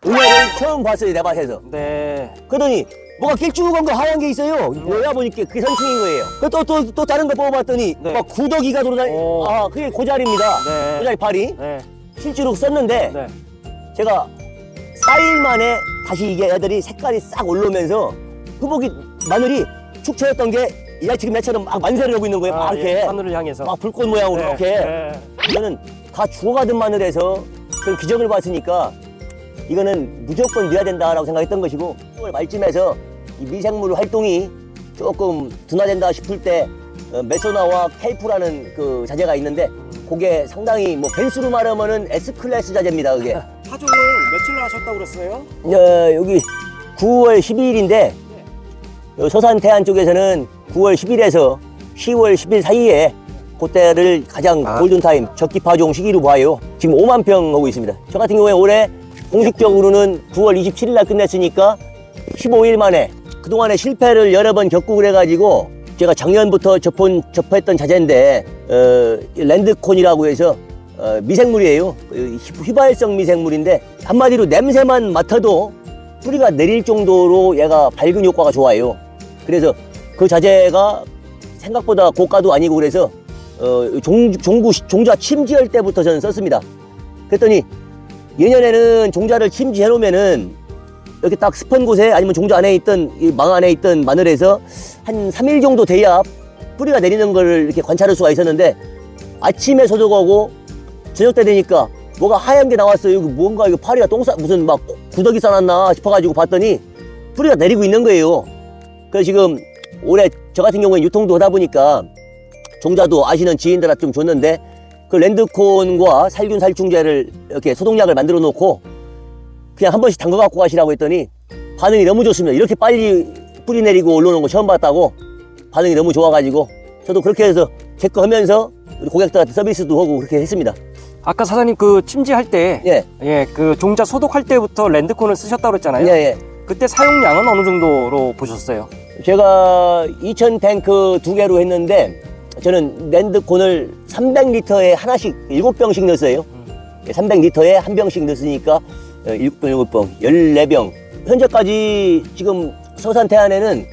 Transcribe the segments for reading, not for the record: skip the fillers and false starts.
응애를 처음 봤어요, 내 밭에서. 네. 그러더니 뭐가 길쭉한 거 하얀 게 있어요. 여야 보니까 그게 선충인 거예요. 또 다른 거 뽑아봤더니 네. 막 구더기가 돌아다니. 아, 그게 고자리입니다. 네. 고자리 파리. 네. 실제로 썼는데 네. 제가 4일 만에 다시 이게 애들이 색깔이 싹 올라오면서 후보기 마늘이 축 처였던 게 지금 내처럼 막 만세를 하고 있는 거예요. 막 이렇게. 예, 하늘을 향해서. 막 불꽃 모양으로 네. 이렇게. 네. 이거는 다 죽어가던 마늘에서 그런 기적을 봤으니까 이거는 무조건 넣어야 된다라고 생각했던 것이고 10월 말쯤에서 이 미생물 활동이 조금 둔화된다 싶을 때 메소나와 켈프라는 그 자재가 있는데 그게 상당히 뭐 벤수로 말하면은 S클래스 자재입니다. 그게 파종을 며칠 하셨다고 그랬어요? 여기 9월 12일인데 서산 태안 쪽에서는 9월 10일에서 10월 10일 사이에 그때를 가장 골든타임 적기 파종 시기로 봐요. 지금 5만 평 하고 있습니다. 저 같은 경우에 올해 공식적으로는 9월 27일 날 끝냈으니까 15일 만에 그동안에 실패를 여러 번 겪고 그래가지고 제가 작년부터 접했던 자재인데 랜드콘이라고 해서 미생물이에요. 휘발성 미생물인데 한마디로 냄새만 맡아도 뿌리가 내릴 정도로 얘가 밝은 효과가 좋아요. 그래서 그 자재가 생각보다 고가도 아니고 그래서 종자 침지할 때부터 저는 썼습니다. 그랬더니 예년에는 종자를 침지해 놓으면은 이렇게 딱 습한 곳에 아니면 종자 안에 있던 이 망 안에 있던 마늘에서 한 3일 정도 돼야 뿌리가 내리는 걸 이렇게 관찰할 수가 있었는데 아침에 소독하고 저녁 때 되니까 뭐가 하얀 게 나왔어요. 이거 뭔가 이거 파리가 무슨 막 구더기 싸놨나 싶어가지고 봤더니 뿌리가 내리고 있는 거예요. 그래서 지금 올해 저 같은 경우에 유통도 하다 보니까 종자도 아시는 지인들한테 좀 줬는데 그 랜드콘과 살균 살충제를 이렇게 소독약을 만들어 놓고 그냥 한 번씩 담가 갖고 가시라고 했더니 반응이 너무 좋습니다. 이렇게 빨리 뿌리 내리고 올라오는 거 처음 봤다고 반응이 너무 좋아가지고 저도 그렇게 해서 제 거 하면서 우리 고객들한테 서비스도 하고 그렇게 했습니다. 아까 사장님 그 침지할 때 그 종자 소독할 때부터 랜드콘을 쓰셨다고 그랬잖아요. 예. 그때 사용량은 어느 정도로 보셨어요? 제가 2000탱크 2개로 했는데 저는 랜드콘을 300리터에 하나씩 7병씩 넣었어요. 300리터에 한 병씩 넣었으니까 7병, 14병. 현재까지 지금 서산 태안에는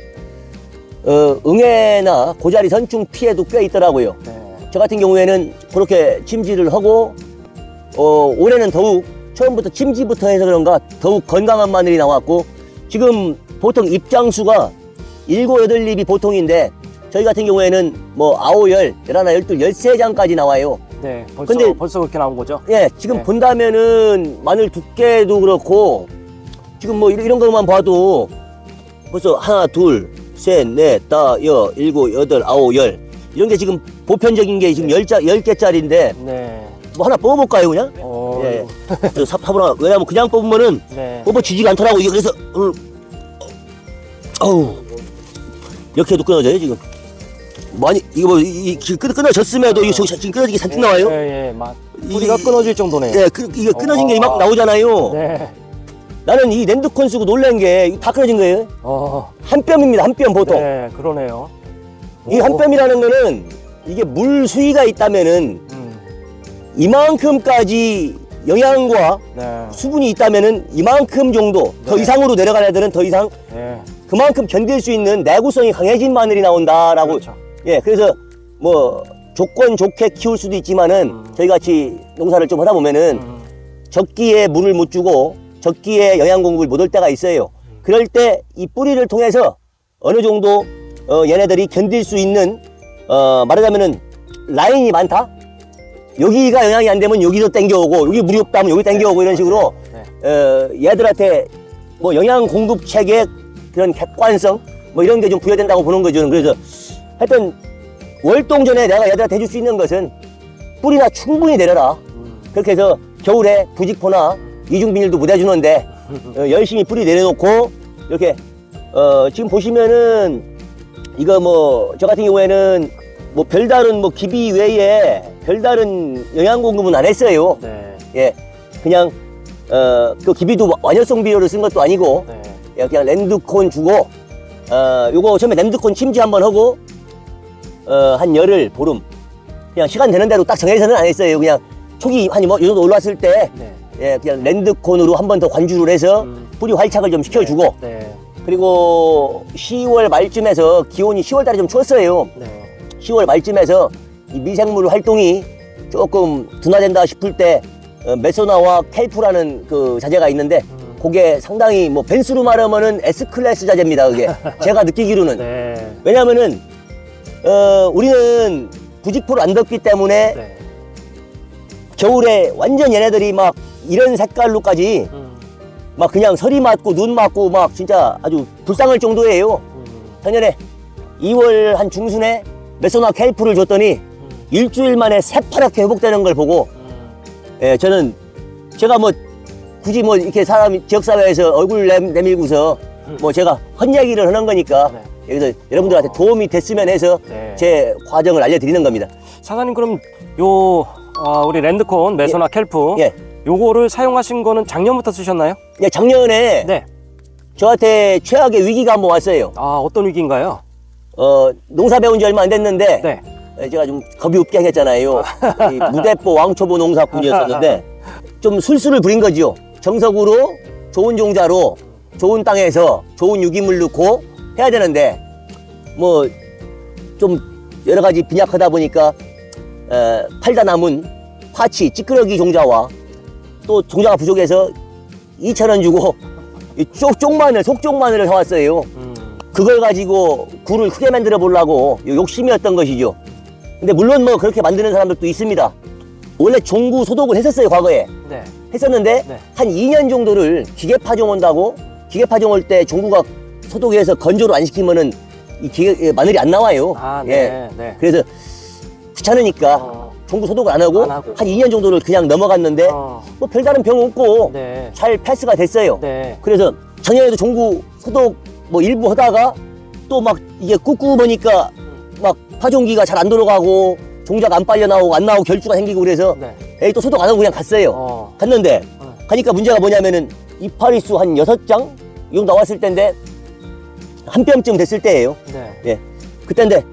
응애나 고자리 선충 피해도 꽤 있더라고요. 저 같은 경우에는 그렇게 침지를 하고 올해는 더욱 처음부터 침지부터 해서 그런가 더욱 건강한 마늘이 나왔고 지금 보통 입장수가 7, 8입이 보통인데 저희 같은 경우에는 뭐 9, 10, 11, 12, 13장까지 나와요. 네, 근데 벌써 그렇게 나온 거죠? 예, 지금 본다면은 마늘 두께도 그렇고 지금 뭐 이런 것만 봐도 벌써 하나, 둘, 셋, 넷, 다, 여, 일곱, 여덟, 아홉, 열 이런 게 지금 보편적인 게 지금 10개짜리인데 뭐 하나 뽑아볼까요 그냥? 예. 사보나 왜냐면 그냥 뽑으면은 뽑아지지가 않더라고. 이게 그래서 어우 이렇게 해도 끊어져요 지금. 많이 이거 뭐 끊어졌음에도 이거 지금 끊어지기 잔뜩 나와요. 뿌리가 끊어질 정도네요. 네, 이거 끊어진 게 이만큼 나오잖아요. 나는 이 랜드콘 쓰고 놀란 게 다 끊어진 거예요. 한 뼘입니다, 한 뼘 보통. 네, 그러네요. 이 한 뼘이라는 거는 이게 물 수위가 있다면은 이만큼까지 영양과 수분이 있다면은 이만큼 정도 더 이상으로 내려간 애들은 더 이상 그만큼 견딜 수 있는 내구성이 강해진 마늘이 나온다라고. 예, 그래서 뭐 조건 좋게 키울 수도 있지만은 저희 같이 농사를 좀 하다 보면은 적기에 물을 못 주고 적기에 영양 공급을 못 할 때가 있어요. 그럴 때 이 뿌리를 통해서 어느 정도 얘네들이 견딜 수 있는 말하자면은 라인이 많다. 여기가 영양이 안 되면 여기도 땡겨오고 여기 물이 없다 하면 여기 땡겨오고 이런 식으로 얘들한테 뭐 영양 공급 체계 그런 객관성 뭐 이런 게 좀 부여된다고 보는 거죠. 그래서 하여튼 월동전에 내가 얘들한테 해줄 수 있는 것은 뿌리나 충분히 내려라. 그렇게 해서 겨울에 부직포나 이중비닐도 못 해주는데 열심히 뿌리 내려놓고 이렇게 지금 보시면은 이거 뭐 저 같은 경우에는 뭐 별다른 뭐 기비 외에 별다른 영양 공급은 안 했어요. 예, 그냥 그 기비도 완효성 비료를 쓴 것도 아니고 그냥 랜드콘 주고 요거 처음에 랜드콘 침지 한번 하고 한 열흘 보름 그냥 시간 되는 대로 딱 정해서는 안 했어요. 그냥 초기 한 뭐 이 정도 올라왔을 때 예, 그냥 랜드콘으로 한 번 더 관주를 해서 뿌리 활착을 좀 시켜주고 네. 그리고 10월 말쯤에서 기온이 10월 달에 좀 추웠어요. 네. 10월 말쯤에서 이 미생물 활동이 조금 둔화된다 싶을 때 메소나와 켈프라는 그 자재가 있는데 그게 상당히 뭐 벤스로 말하면은 S클래스 자재입니다. 그게 제가 느끼기로는 네. 왜냐면은 우리는 부직포를 안 덮기 때문에 네. 겨울에 완전 얘네들이 막 이런 색깔로까지 막 그냥 서리 맞고 눈 맞고 막 진짜 아주 불쌍할 정도예요. 작년에 2월 한 중순에 메소나 켈프를 줬더니 일주일 만에 새파랗게 회복되는 걸 보고 예, 저는 제가 뭐 굳이 뭐 이렇게 사람 지역사회에서 얼굴 내밀고서 뭐 제가 헛얘기를 하는 거니까 네. 여기서 여러분들한테 도움이 됐으면 해서 네. 제 과정을 알려드리는 겁니다. 사장님 그럼 요 우리 랜드콘 메소나 켈프 예. 요거를 사용하신 거는 작년부터 쓰셨나요? 예, 작년에 네. 저한테 최악의 위기가 한번 왔어요. 아 어떤 위기인가요? 농사 배운 지 얼마 안 됐는데 네. 제가 좀 겁이 없게 하겠잖아요. 이 무대포 왕초보 농사꾼이었었는데 좀 술수를 부린 거죠. 정석으로 좋은 종자로 좋은 땅에서 좋은 유기물 넣고 해야 되는데 뭐 좀 여러 가지 빈약하다 보니까 팔다 남은 파치 찌끄러기 종자와 또 종자가 부족해서 2,000원 주고 이 쪽마늘 속쪽마늘을 사왔어요. 그걸 가지고 굴을 크게 만들어 보려고 욕심이었던 것이죠. 근데 물론 뭐 그렇게 만드는 사람들도 있습니다. 원래 종구 소독을 했었어요, 과거에. 네. 했었는데 네. 한 2년 정도를 기계 파종 온다고 기계 파종 올 때 종구가 소독해서 건조를 안 시키면은 이 마늘이 안 나와요. 아, 예. 네. 네. 그래서 귀찮으니까 종구 소독을 안 하고 한 2년 정도를 그냥 넘어갔는데 뭐 별다른 병 없고 네. 잘 패스가 됐어요. 네. 그래서 작년에도 종구 소독 뭐 일부 하다가 또 막 이게 꾹꾹 보니까 막 파종기가 잘 안 돌아가고 종자가 안 빨려 나오고 안 나오고 결주가 생기고 그래서 네. 에이 또 소독 안 하고 그냥 갔어요. 갔는데 가니까 문제가 뭐냐면은 이파리수 한 6장 이 정도 나왔을 때인데 한 뼘쯤 됐을 때예요. 네. 예, 그때인데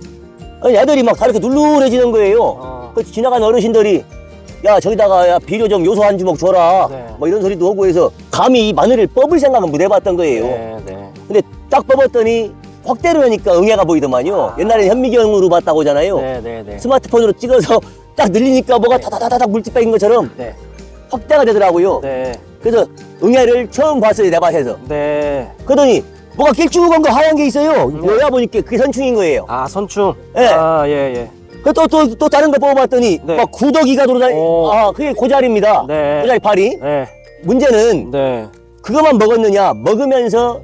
아니, 애들이 막 다 이렇게 눌눌해지는 거예요. 그 지나가는 어르신들이 야 저기다가 야 비료 좀 요소 한 주먹 줘라 네. 뭐 이런 소리도 하고 해서 감히 이 마늘을 뽑을 생각은 못 해봤던 거예요. 네. 네. 근데 딱 뽑았더니 확대로 하니까 응애가 보이더만요. 옛날에는 현미경으로 봤다고 하잖아요. 네. 네. 네. 스마트폰으로 찍어서 딱 늘리니까 뭐가 타다다다닥 물집 빼인 것처럼 네. 확대가 되더라고요. 네. 그래서 응애를 처음 봤어요, 내 밭에서. 네. 그러더니 뭐가 길쭉한 거 하얀 게 있어요. 뭐야 보니까 그게 선충인 거예요. 아 선충. 예. 아 예. 예. 또 다른 거 뽑아봤더니 네. 막 구더기가 돌아다니. 아 그게 고자리입니다. 네. 고자리 파리. 네. 문제는 네. 그것만 먹었느냐? 먹으면서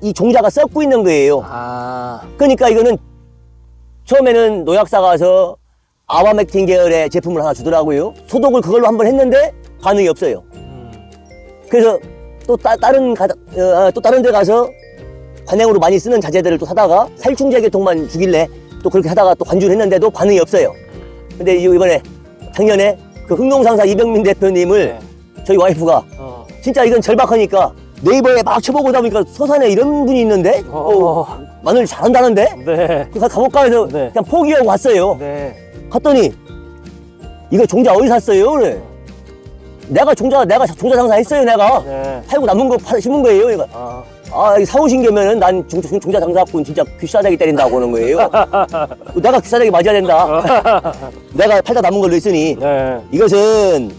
이 종자가 썩고 있는 거예요. 아. 그러니까 이거는 처음에는 노약사 가서 아바맥틴 계열의 제품을 하나 주더라고요. 소독을 그걸로 한번 했는데 반응이 없어요. 그래서 또 다른 데 가서 관행으로 많이 쓰는 자재들을 또 사다가 살충제계통만 주길래 또 그렇게 하다가 또 관주를 했는데도 반응이 없어요. 근데 이번에 작년에 그 흥농상사 이병민 대표님을 네. 저희 와이프가 진짜 이건 절박하니까 네이버에 막 쳐보고 다 보니까 서산에 이런 분이 있는데 마늘 잘한다는데 네. 그래서 가볼까 해서 네. 그냥 포기하고 왔어요. 네. 갔더니 이거 종자 어디 샀어요? 그래. 내가 종자 장사 했어요. 내가 네. 팔고 남은 거 심은 거예요. 이거. 이거 사오신 게면은 난 종자 장사꾼 진짜 귀싸대기 때린다고 하는 거예요. 내가 귀싸대기 맞아야 된다. 내가 팔다 남은 걸로 했으니 네. 이것은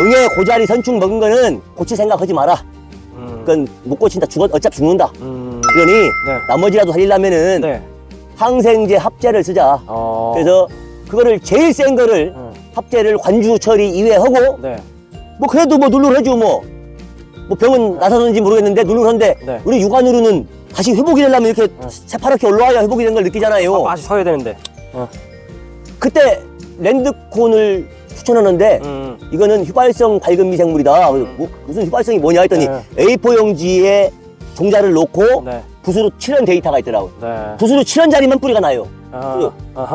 응애 고자리 선충 먹은 거는 고칠 생각하지 마라. 그건 못 고친다. 어차피 죽는다. 그러니 나머지라도 살리려면은 네. 항생제 합제를 쓰자. 그래서 그거를 제일 센 거를 합제를 관주 처리 2회 하고 네. 뭐 그래도 뭐 누르해줘 뭐 병은 나서는지 모르겠는데 누르는데 네. 우리 육안으로는 다시 회복이 되려면 이렇게 새파랗게 올라와야 회복이 된 걸 느끼잖아요. 맛이 서야 되는데. 그때 랜드콘을 추천하는데 이거는 휘발성 밝은 미생물이다. 뭐, 무슨 휘발성이 뭐냐 했더니 A4 용지에 종자를 놓고 네. 붓으로 칠한 데이터가 있더라고요. 네. 붓으로 칠한자리만 뿌리가 나요.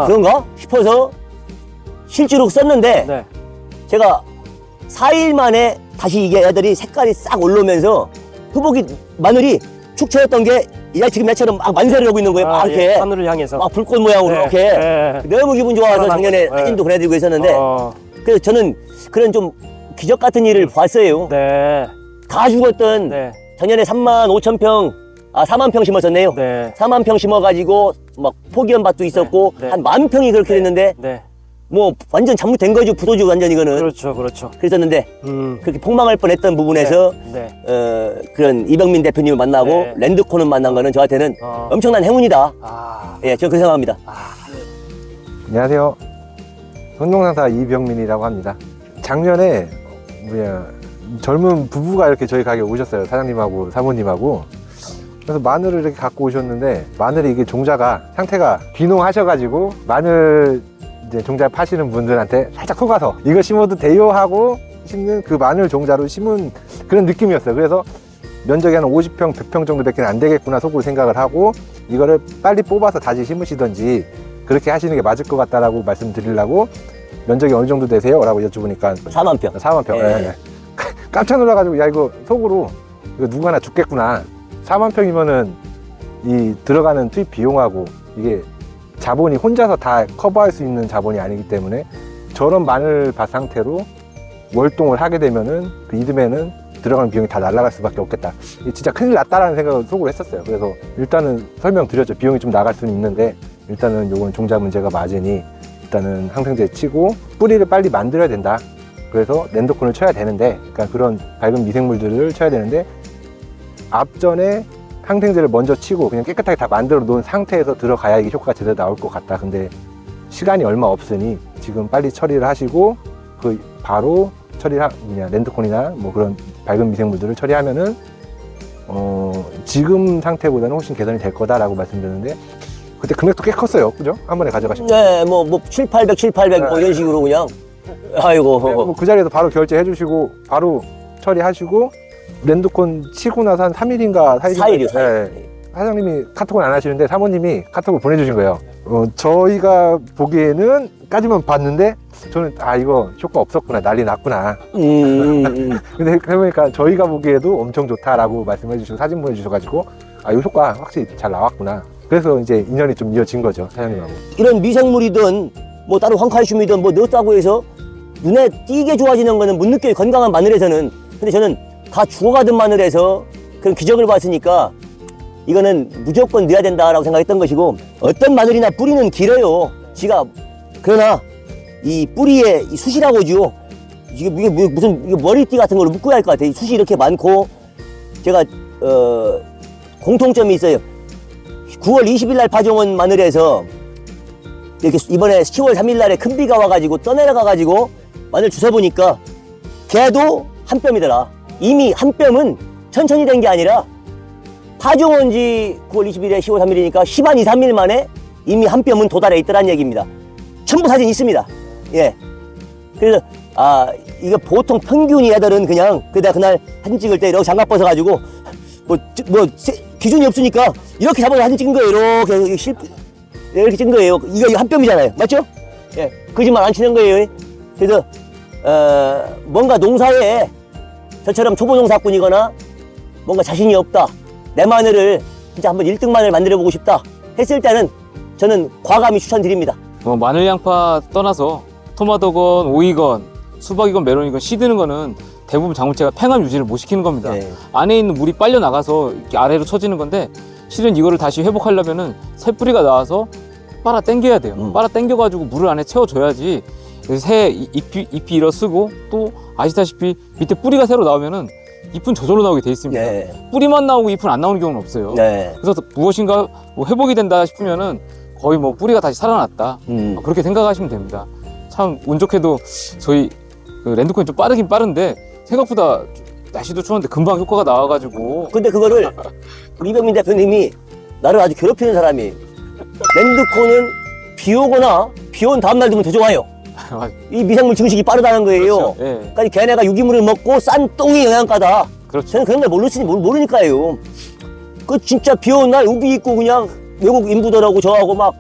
그런가 싶어서 실제로 썼는데 네. 제가 4일 만에 다시 이게 애들이 색깔이 싹 올라오면서 회복이 마늘이 축 처였던 게 지금 내처럼 막 만세를 하고 있는 거예요. 막 이렇게 하늘을 향해서 막 불꽃 모양으로 네. 이렇게 네. 너무 기분 좋아서 작년에 네. 사진도 보내드리고 있었는데 그래서 저는 그런 좀 기적 같은 일을 봤어요. 네. 다 죽었던 네. 작년에 35,000평, 4만 평 심었었네요. 네. 4만 평 심어가지고 막 포기연밭도 있었고 네. 한 10,000평이 그렇게 됐는데 네. 뭐 완전 잘못된 거죠. 부도죠 완전 이거는. 그렇죠, 그렇죠. 그랬었는데 그렇게 폭망할 뻔했던 부분에서 네. 그런 이병민 대표님을 만나고 네. 랜드콘을 만난 거는 저한테는 엄청난 행운이다. 예, 저는 그렇게 생각합니다. 안녕하세요. 손농상사 이병민이라고 합니다. 작년에 젊은 부부가 이렇게 저희 가게에 오셨어요. 사장님하고 사모님하고. 그래서 마늘을 이렇게 갖고 오셨는데 마늘이 이게 종자가 상태가 귀농하셔가지고 마늘 이제 종자 파시는 분들한테 살짝 속아서 이거 심어도 돼요 하고 심는 그 마늘 종자로 심은 그런 느낌이었어요. 그래서 면적이 한 50평, 100평 정도밖에 안 되겠구나 속으로 생각을 하고 이거를 빨리 뽑아서 다시 심으시던지 그렇게 하시는 게 맞을 것 같다라고 말씀드리려고 면적이 어느 정도 되세요? 라고 여쭤보니까 4만 평. 4만 평. 예. 네. 깜짝 놀라가지고 야 이거 속으로 이거 누구 하나 죽겠구나. 4만 평이면은 이 들어가는 투입 비용하고 이게 자본이 혼자서 다 커버할 수 있는 자본이 아니기 때문에 저런 마늘밭 상태로 월동을 하게 되면은 그 이듬해는 들어가는 비용이 다 날아갈 수밖에 없겠다. 이게 진짜 큰일 났다라는 생각을 속으로 했었어요. 그래서 일단은 설명드렸죠. 비용이 좀 나갈 수는 있는데 일단은 요건 종자 문제가 맞으니 일단은 항생제 치고 뿌리를 빨리 만들어야 된다. 그래서 랜더콘을 쳐야 되는데 그러니까 그런 밝은 미생물들을 쳐야 되는데 앞전에 항생제를 먼저 치고 그냥 깨끗하게 다 만들어 놓은 상태에서 들어가야 이게 효과가 제대로 나올 것 같다. 근데 시간이 얼마 없으니 지금 빨리 처리를 하시고 그 바로 랜드콘이나 뭐 그런 밝은 미생물들을 처리하면은 지금 상태보다는 훨씬 개선이 될 거다라고 말씀드렸는데 그때 금액도 꽤 컸어요. 그죠? 한 번에 가져가시면. 네, 뭐 7, 800, 7, 800 뭐 이런 식으로 그냥 아이고. 네, 뭐 그 자리에서 바로 결제해 주시고 바로 처리하시고 랜드콘 치고 나서 한 3일인가 4일이요. 네. 사장님이 카톡은 안 하시는데 사모님이 카톡을 보내주신 거예요. 저희가 보기에는 까지만 봤는데 저는 이거 효과 없었구나, 난리 났구나. 근데 그러니까 저희가 보기에도 엄청 좋다라고 말씀해 주시고 사진 보내주셔가지고 이거 효과 확실히 잘 나왔구나. 그래서 이제 인연이 좀 이어진 거죠, 사장님하고. 이런 미생물이든 뭐 다른 황칼슘이든 뭐 넣었다고 해서 눈에 띄게 좋아지는 거는 못 느껴요. 건강한 마늘에서는. 근데 저는 다 죽어가던 마늘에서 그런 기적을 봤으니까 이거는 무조건 넣어야 된다라고 생각했던 것이고 어떤 마늘이나 뿌리는 길어요. 그러나 이 뿌리에 이 숱이라고죠. 이게 무슨 머리띠 같은 걸로 묶어야 할 것 같아요. 이 숱이 이렇게 많고 제가 공통점이 있어요. 9월 20일 날 파종한 마늘에서 이렇게 이번에 10월 3일 날에 큰 비가 와가지고 떠내려가가지고 마늘 주워보니까 걔도 한 뼘이더라. 이미 한 뼘은 천천히 된 게 아니라 파종한 지 9월 20일에 10월 3일이니까 10한 2, 3일 만에 이미 한 뼘은 도달해 있더란 얘기입니다. 전부 사진 있습니다. 예. 그래서 이거 보통 평균이 애들은 그냥 내가 그날 사진 찍을 때 이렇게 장갑 벗어가지고 기준이 없으니까 이렇게 잡아서 사진 찍은 거예요. 이렇게 찍은 거예요. 이거 한 뼘이잖아요. 맞죠? 예. 거짓말 안 치는 거예요. 그래서 뭔가 농사에 저처럼 초보 농사꾼이거나 뭔가 자신이 없다. 내 마늘을 진짜 한번 1등 마늘 만들어 보고 싶다 했을 때는 저는 과감히 추천드립니다. 마늘 양파 떠나서 토마토건 오이건 수박이건 메론이건 씨드는 거는 대부분 작물체가 팽합 유지를 못 시키는 겁니다. 네. 안에 있는 물이 빨려 나가서 이렇게 아래로 쳐지는 건데 실은 이거를 다시 회복하려면은 새 뿌리가 나와서 빨아 당겨야 돼요. 빨아 당겨가지고 물을 안에 채워줘야지 새 잎이 일어서고 또 아시다시피 밑에 뿌리가 새로 나오면은 잎은 저절로 나오게 돼 있습니다. 네. 뿌리만 나오고 잎은 안 나오는 경우는 없어요. 네. 그래서 무엇인가 회복이 된다 싶으면은 거의 뿌리가 다시 살아났다. 그렇게 생각하시면 됩니다. 참 운 좋게도 저희 랜드콘이 좀 빠르긴 빠른데 생각보다 날씨도 추웠는데 금방 효과가 나와가지고. 근데 그거를 우리 이병민 대표님이 나를 아주 괴롭히는 사람이 랜드콘은 비 오거나 비 온 다음날 되면 더 좋아요. 이 미생물 증식이 빠르다는 거예요. 그렇죠. 예. 그러니까 걔네가 유기물을 먹고 싼 똥이 영양가다. 그렇죠. 저는 그런 걸 모르니까요. 그 진짜 비 오는 날 우비 입고 그냥 외국 인부들하고 저하고 막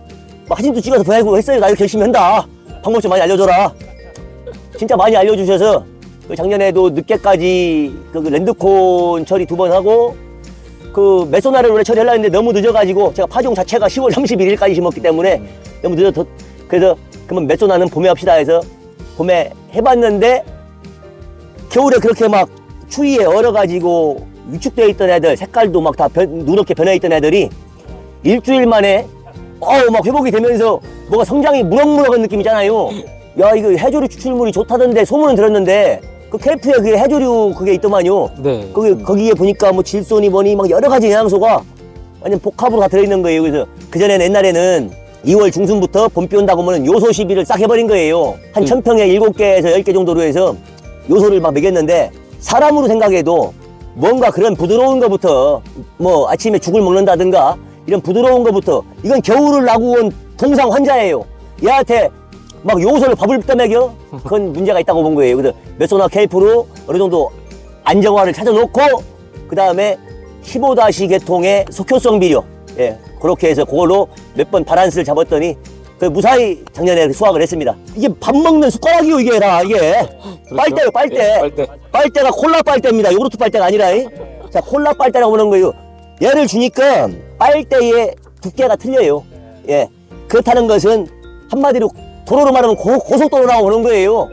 사진도 찍어서 보내고 했어요. 나 이렇게 열심히 한다. 방법 좀 많이 알려줘라. 진짜 많이 알려주셔서 작년에도 늦게까지 그 랜드콘 처리 2번 하고 그 메소나를 원래 처리하려고 했는데 너무 늦어가지고 제가 파종 자체가 10월 31일까지 심었기 때문에 너무 늦어서 그래서 그러면 메소나는 봄에 합시다 해서 봄에 해봤는데 겨울에 그렇게 막 추위에 얼어가지고 위축되어 있던 애들, 색깔도 막 다 누렇게 변해 있던 애들이 일주일 만에 막 회복이 되면서 뭐가 성장이 무럭무럭한 느낌이잖아요. 야, 이거 해조류 추출물이 좋다던데 소문은 들었는데 그 캠프에 그게 해조류 그게 있더만요. 네. 거기에 보니까 뭐 질소니 뭐니 막 여러 가지 영양소가 완전 복합으로 다 들어있는 거예요. 그래서 그전에는 옛날에는 2월 중순부터 봄비 온다고 하면 요소 시비를 싹 해버린 거예요. 한 1000평에 7개에서 10개 정도로 해서 요소를 막 먹였는데 사람으로 생각해도 뭔가 그런 부드러운 거부터 뭐 아침에 죽을 먹는다든가 이런 부드러운 거부터 이건 겨울을 나고 온 동상 환자예요. 얘한테 막 요소를 밥을 떠먹여? 그건 문제가 있다고 본 거예요. 그래서 메소나 케이프로 어느 정도 안정화를 찾아놓고 그 다음에 15- 계통의 속효성 비료, 예, 그렇게 해서 그걸로 몇 번 바란스를 잡았더니 그 무사히 작년에 수확을 했습니다. 이게 밥 먹는 숟가락이요, 이게 다 이게. 그렇죠. 빨대요, 빨대. 예, 빨대. 빨대가 콜라 빨대입니다. 요구르트 빨대가 아니라. 자, 콜라 빨대라고 보는 거예요. 얘를 주니까 빨대의 두께가 틀려요. 예, 그렇다는 것은 한마디로 도로로 말하면 고속도로라고 보는 거예요.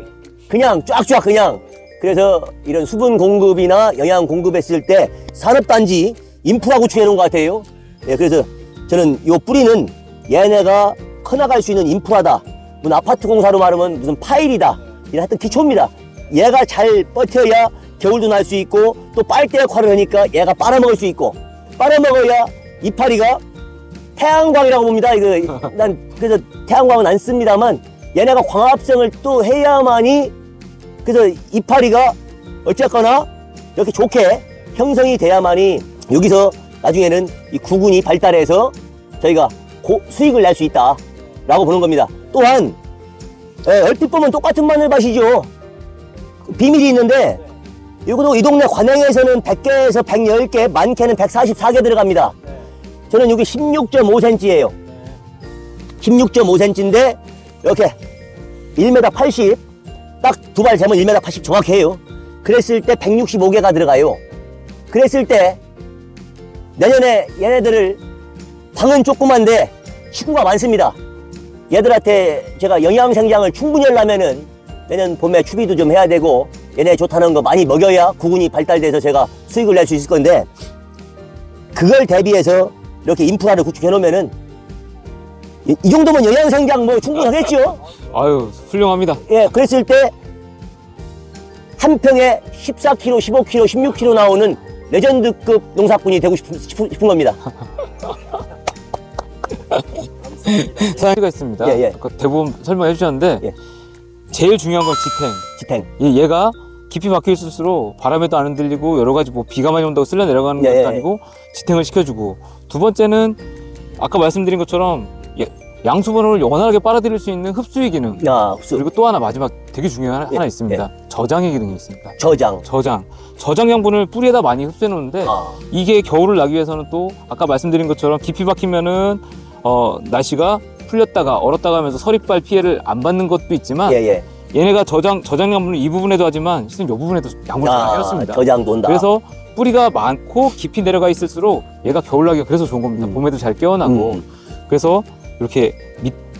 그냥 쫙쫙 그냥. 그래서 이런 수분 공급이나 영양 공급했을 때 산업단지 인프라 구축해 놓은 것 같아요. 예, 그래서 저는 요 뿌리는 얘네가 커나갈 수 있는 인프라다. 무슨 아파트 공사로 말하면 무슨 파일이다. 이런 하여튼 기초입니다. 얘가 잘 버텨야 겨울도 날 수 있고 또 빨대 역할을 하니까 얘가 빨아먹을 수 있고 빨아먹어야 이파리가 태양광이라고 봅니다. 이거 난 그래서 태양광은 안 씁니다만 얘네가 광합성을 또 해야만이 그래서 이파리가 어쨌거나 이렇게 좋게 형성이 돼야만이 여기서 나중에는 이 구근이 발달해서 저희가 수익을 낼 수 있다 라고 보는 겁니다. 또한 얼핏 보면 똑같은 마늘밭이죠. 비밀이 있는데 이 동네 관행에서는 100개에서 110개, 많게는 144개 들어갑니다. 저는 여기 16.5cm예요. 16.5cm인데 이렇게 1m 80, 딱 두 발 재면 1m 80 정확해요. 그랬을 때 165개가 들어가요. 그랬을 때 내년에 얘네들을 방은 조그만데 식구가 많습니다. 얘들한테 제가 영양 생장을 충분히 하려면은 내년 봄에 추비도 좀 해야 되고 얘네 좋다는 거 많이 먹여야 구근이 발달돼서 제가 수익을 낼 수 있을 건데 그걸 대비해서 이렇게 인프라를 구축해 놓으면은 이 정도면 영양 생장 뭐 충분하겠죠? 아유, 훌륭합니다. 예, 그랬을 때 한 평에 14kg, 15kg, 16kg 나오는 레전드급 농사꾼이 되고 싶은 겁니다. 사연이가 있습니다. 예, 예. 아까 대부분 설명해 주셨는데 예. 제일 중요한 건 지탱. 얘가 깊이 박혀 있을수록 바람에도 안 흔들리고 여러 가지 뭐 비가 많이 온다고 쓸려 내려가는 예, 것도 예. 아니고 지탱을 시켜주고, 두 번째는 아까 말씀드린 것처럼 양수분을 원활하게 빨아들일 수 있는 흡수의 기능. 그리고 또 하나 마지막 되게 중요한 하나 있습니다. 저장의 기능이 있습니다. 저장 양분을 뿌리에다 많이 흡수해 놓는데 이게 겨울을 나기 위해서는 또 아까 말씀드린 것처럼 깊이 박히면은 날씨가 풀렸다가 얼었다가 하면서 서리빨 피해를 안 받는 것도 있지만 얘네가 저장 양분을 이 부분에도 하지만 실은 이 부분에도 양분을 많이 해놨습니다. 저장도 온다. 그래서 뿌리가 많고 깊이 내려가 있을수록 얘가 겨울 나기가 그래서 좋은 겁니다. 봄에도 잘 깨어나고. 그래서 이렇게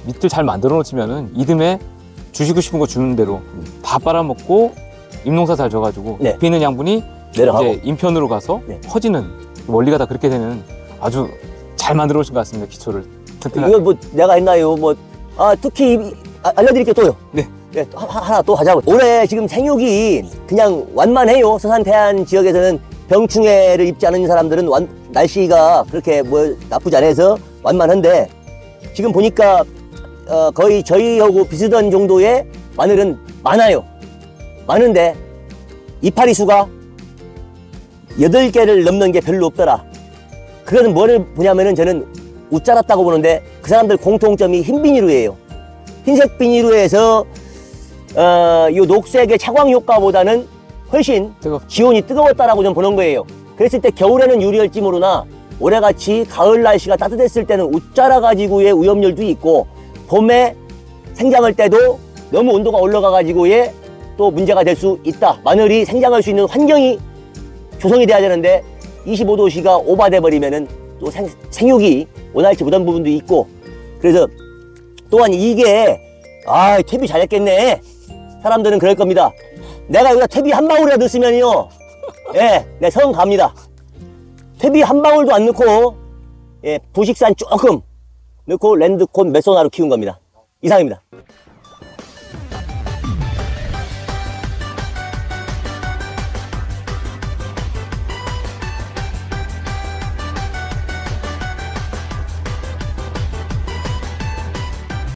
밑을 잘 만들어 놓치면은 이듬해 주시고 싶은 거 주는 대로 다 빨아먹고 잎농사 잘 져가지고 깊이 있는 양분이 내려가고 이제 인편으로 가서 커지는, 원리가 다 그렇게 되는 아주 잘 만들어 오신 것 같습니다. 기초를 튼튼하게. 이거 뭐 내가 했나요? 특히 알려드릴게요. 또요. 네. 네, 하나 또 하자고. 올해 지금 생육이 그냥 완만해요. 서산 태안 지역에서는 병충해를 입지 않은 사람들은 날씨가 그렇게 뭐 나쁘지 않아서 완만한데 지금 보니까 거의 저희하고 비슷한 정도의 마늘은 많아요. 많은데 이파리 수가 8개를 넘는 게 별로 없더라. 그거는 뭐를 보냐면은 저는 웃자랐다고 보는데 그 사람들 공통점이 흰 비닐우예요. 흰색 비닐우에서 이 녹색의 차광 효과보다는 훨씬 기온이 뜨거웠다라고 좀 보는 거예요. 그랬을 때 겨울에는 유리할지 모르나 올해같이 가을 날씨가 따뜻했을 때는 웃자라 가지고의 위험률도 있고 봄에 생장할 때도 너무 온도가 올라가 가지고의 또 문제가 될 수 있다. 마늘이 생장할 수 있는 환경이 조성이 돼야 되는데 25도씨가 오버돼 버리면은 또 생육이 원활치 못한 부분도 있고, 그래서 또한 이게 퇴비 잘했겠네. 사람들은 그럴 겁니다. 내가 여기다 퇴비 한 방울이라도 넣었으면요. 예, 내 성 갑니다. 퇴비 한 방울도 안 넣고, 예, 부식산 조금 넣고 랜드콘 메소나로 키운 겁니다. 이상입니다.